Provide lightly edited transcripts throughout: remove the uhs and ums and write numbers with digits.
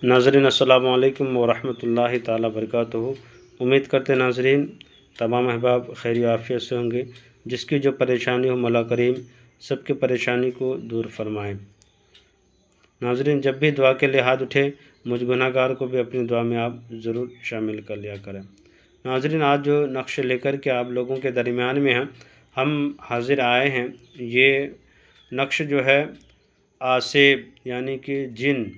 नाज़रीन अस्सलामु अलैकुम वरहमतुल्लाहि ताला बरकातुहू। उम्मीद करते हैं नाज़रीन तमाम अहबाब खैर आफ़ियत से होंगे। जिसकी जो परेशानी हो मौला करीम सबकी परेशानी को दूर फरमाएँ। नाज़रीन जब भी दुआ के लिए हाथ उठे मुझ गुनहगार को भी अपनी दुआ में आप ज़रूर शामिल कर लिया करें। नाज़रीन आज जो नक्श लेकर के आप लोगों के दरमियान में हैं हम हाज़िर आए हैं। ये नक्श जो है आसेब यानी कि जिन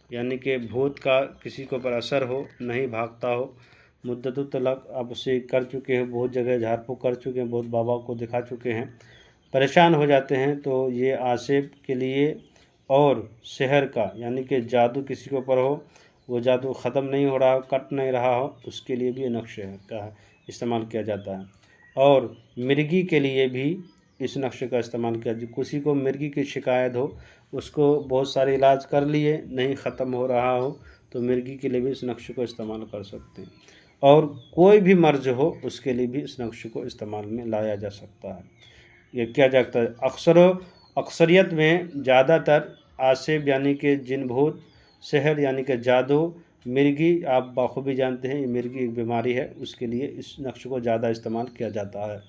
यानी कि भूत का किसी के ऊपर असर हो, नहीं भागता हो, मुद्दतों तलक आप उसे कर चुके हैं, बहुत जगह झाड़ फूँक कर चुके हैं, बहुत बाबा को दिखा चुके हैं, परेशान हो जाते हैं, तो ये आसेब के लिए और शहर का यानी कि जादू किसी के ऊपर हो, वो जादू ख़त्म नहीं हो रहा हो, कट नहीं रहा हो, उसके लिए भी नक्शे का इस्तेमाल किया जाता है। और मिर्गी के लिए भी इस नक्शे का इस्तेमाल किया। किसी को मिर्गी की शिकायत हो, उसको बहुत सारे इलाज कर लिए नहीं ख़त्म हो रहा हो, तो मिर्गी के लिए भी इस नक्शे को इस्तेमाल कर सकते हैं। और कोई भी मर्ज हो उसके लिए भी इस नक्शे को इस्तेमाल में लाया जा सकता है। ये किया जाता है अक्सरियत में ज़्यादातर आसेब यानी कि जिन भूत, सहर यानी कि जादू, मिर्गी आप बाखूबी जानते हैं ये मिर्गी एक बीमारी है, उसके लिए इस नक्शे को ज़्यादा इस्तेमाल किया जाता है।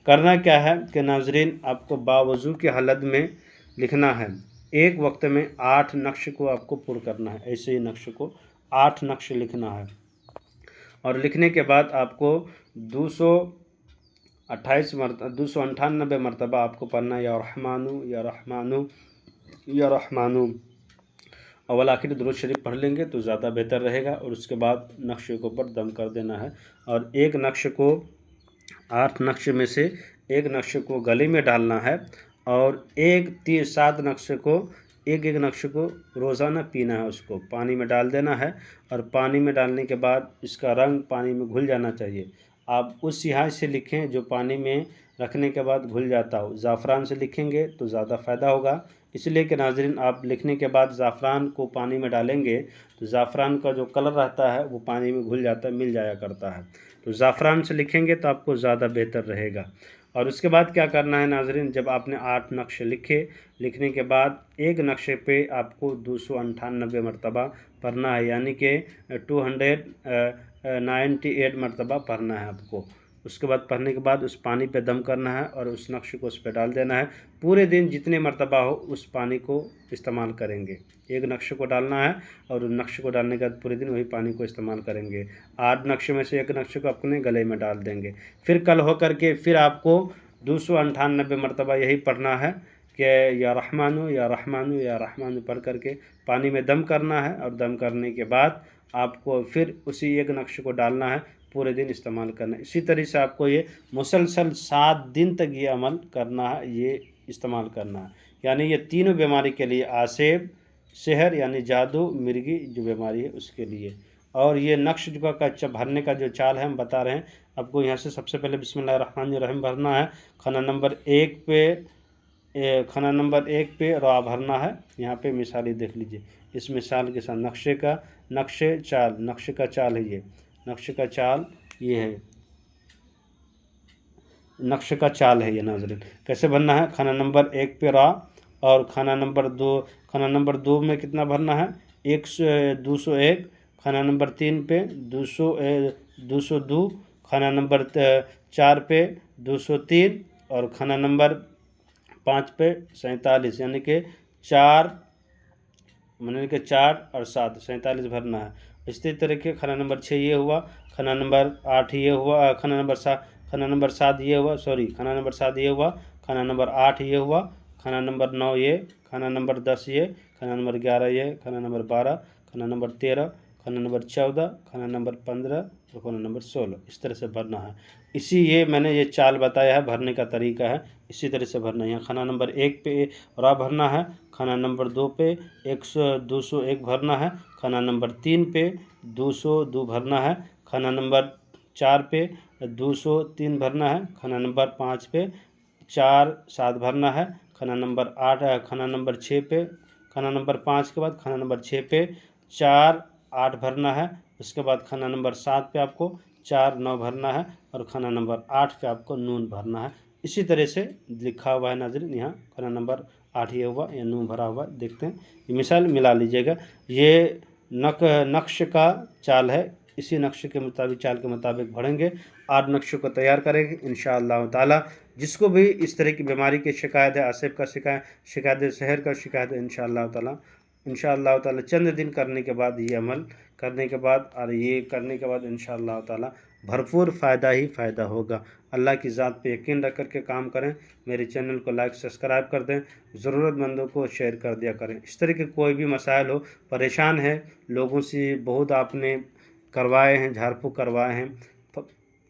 करना क्या है कि नाज़रीन आपको बावज़ू की हालत में लिखना है। एक वक्त में 8 नक्श को आपको पुर करना है। ऐसे ही नक्श को 8 नक्श लिखना है और लिखने के बाद आपको 298 मरतबा आपको पढ़ना है या रहमानु या रहमानु या रहमानु। अव्वल आखिर दुरूद शरीफ पढ़ लेंगे तो ज़्यादा बेहतर रहेगा। और उसके बाद नक्शे के ऊपर दम कर देना है और एक नक्श को 8 नक्श में से एक नक्श को गले में डालना है और 7 नक्शे को एक नक्शे को रोज़ाना पीना है। उसको पानी में डाल देना है और पानी में डालने के बाद इसका रंग पानी में घुल जाना चाहिए। आप उस सिहाज से लिखें जो पानी में रखने के बाद घुल जाता हो। ज़ाफ़रान से लिखेंगे तो ज़्यादा फ़ायदा होगा, इसलिए कि नाज़रीन आप लिखने के बाद ज़ाफ़रान को पानी में डालेंगे तो ज़ाफ़रान का जो कलर रहता है वो पानी में घुल जाता है, मिल जाया करता है। तो ज़ाफ़रान से लिखेंगे तो आपको ज़्यादा बेहतर रहेगा। और उसके बाद क्या करना है नाज़रीन, जब आपने 8 नक्शे लिखे, लिखने के बाद एक नक्शे पे आपको 298 मरतबा पढ़ना है, यानी कि 298 मरतबा पढ़ना है आपको। उसके बाद पढ़ने के बाद उस पानी पे दम करना है और उस नक्शे को उस पर डाल देना है। पूरे दिन जितने मरतबा हो उस पानी को इस्तेमाल करेंगे। एक नक्शे को डालना है और उस नक्शे को डालने के बाद पूरे दिन वही पानी को इस्तेमाल करेंगे। 8 नक्शे में से एक नक्शे को अपने गले में डाल देंगे। फिर कल हो करके फिर आपको 298 मरतबा यही पढ़ना है कि या रहमानु या रहमानु या रहमानु पढ़ करके पानी में दम करना है। और दम करने के बाद आपको फिर उसी एक नक्शे को डालना है, पूरे दिन इस्तेमाल करना है। इसी तरह से आपको ये मुसलसल 7 दिन तक ये अमल करना है, ये इस्तेमाल करना है। यानी ये तीनों बीमारी के लिए, आसेब, सेहर यानी जादू, मिर्गी जो बीमारी है उसके लिए। और ये नक्श का अच्छा भरने का जो चाल है हम बता रहे हैं आपको। यहाँ से सबसे पहले बिस्मिल्लाहिर्रहमानिर्रहीम भरना है। खाना नंबर एक पे रा भरना है। यहाँ पे मिसाल ही देख लीजिए, इस मिसाल के साथ नक्शे का चाल है ये। नक्शे का चाल ये है, नक्शे का चाल है ये नाज़रीन। कैसे भरना है, खाना नंबर 1 पे रा और खाना नंबर 2 में कितना भरना है 201, खाना नंबर 3 पे 202, खाना नंबर 4 पे 203 और खाना नंबर 5 पे 47, यानी कि 4 और 7 47 भरना है। इसी तरह के खाना नंबर 6 ये हुआ, खाना नंबर 8 ये हुआ, खाना नंबर 7 ये हुआ, खाना नंबर 7 ये हुआ, खाना नंबर 8 ये हुआ, खाना नंबर 9 ये, खाना नंबर 10 ये, खाना नंबर 11 ये, खाना नंबर 12, खाना नंबर 13, खाना नंबर 14, खाना नंबर 15 और खाना नंबर 16। इस तरह से भरना है। ये मैंने ये चाल बताया है, भरने का तरीका है, इसी तरह से भरना है। यहाँ खाना नंबर 1 पे रा भरना है, खाना नंबर 2 पे 201 भरना है, खाना नंबर 3 पे 202 भरना है, खाना नंबर 4 पे 203 भरना है, खाना नंबर 5 पे 7 भरना है, खाना नंबर 6 पे, खाना नंबर 5 के बाद खाना नंबर 6 पे 8 भरना है। उसके बाद खाना नंबर 7 पे आपको 9 भरना है और खाना नंबर 8 पे आपको नून भरना है। इसी तरह से लिखा हुआ है नाज़रीन, यहाँ खाना नंबर 8 ये हुआ या नून भरा हुआ, देखते हैं। ये मिसाल मिला लीजिएगा। ये नक्श का चाल है, इसी नक्शे के मुताबिक, चाल के मुताबिक बढ़ेंगे, 8 नक्शों को तैयार करेंगे इंशाअल्लाह ताला। जिसको भी इस तरह की बीमारी की शिकायत है, आसिफ का शिकायत है, शहर का शिकायत है, इंशाअल्लाह ताला चंद दिन करने के बाद, ये अमल करने के बाद और ये करने के बाद इंशाअल्लाह ताला भरपूर फ़ायदा ही फ़ायदा होगा। अल्लाह की ज़ात पे यकीन रख कर के काम करें। मेरे चैनल को लाइक सब्सक्राइब कर दें, ज़रूरतमंदों को शेयर कर दिया करें। इस तरह के कोई भी मसाइल हो, परेशान है, लोगों से बहुत आपने करवाए हैं, झाड़ फूँक करवाए हैं,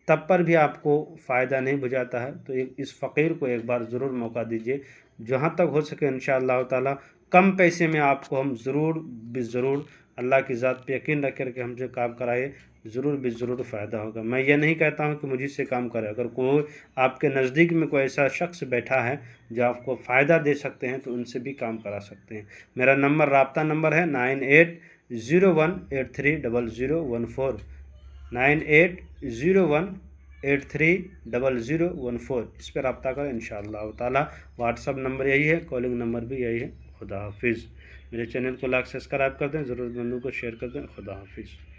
तब पर भी आपको फ़ायदा नहीं बुझाता है, तो इस फ़कीर को एक बार ज़रूर मौका दीजिए। जहाँ तक हो सके इंशाअल्लाह ताला कम पैसे में आपको हम ज़रूर अल्लाह की ज़ात पे यकीन रख कर के हमसे काम कराइए, ज़रूर फ़ायदा होगा। मैं ये नहीं कहता हूँ कि मुझे से काम करे, अगर कोई आपके नज़दीक में कोई ऐसा शख्स बैठा है जो आपको फ़ायदा दे सकते हैं तो उनसे भी काम करा सकते हैं। मेरा नंबर, राब्ता नंबर है 9801830014, 9801830014। इस पर रब्ता करें इंशाअल्लाह ताला। व्हाट्सअप नंबर यही है, कॉलिंग नंबर भी यही है। खुदा हाफिज़। मेरे चैनल को लाइक सब्सक्राइब कर दें, ज़रूरतमंदों को शेयर कर दें। खुदा हाफिज़।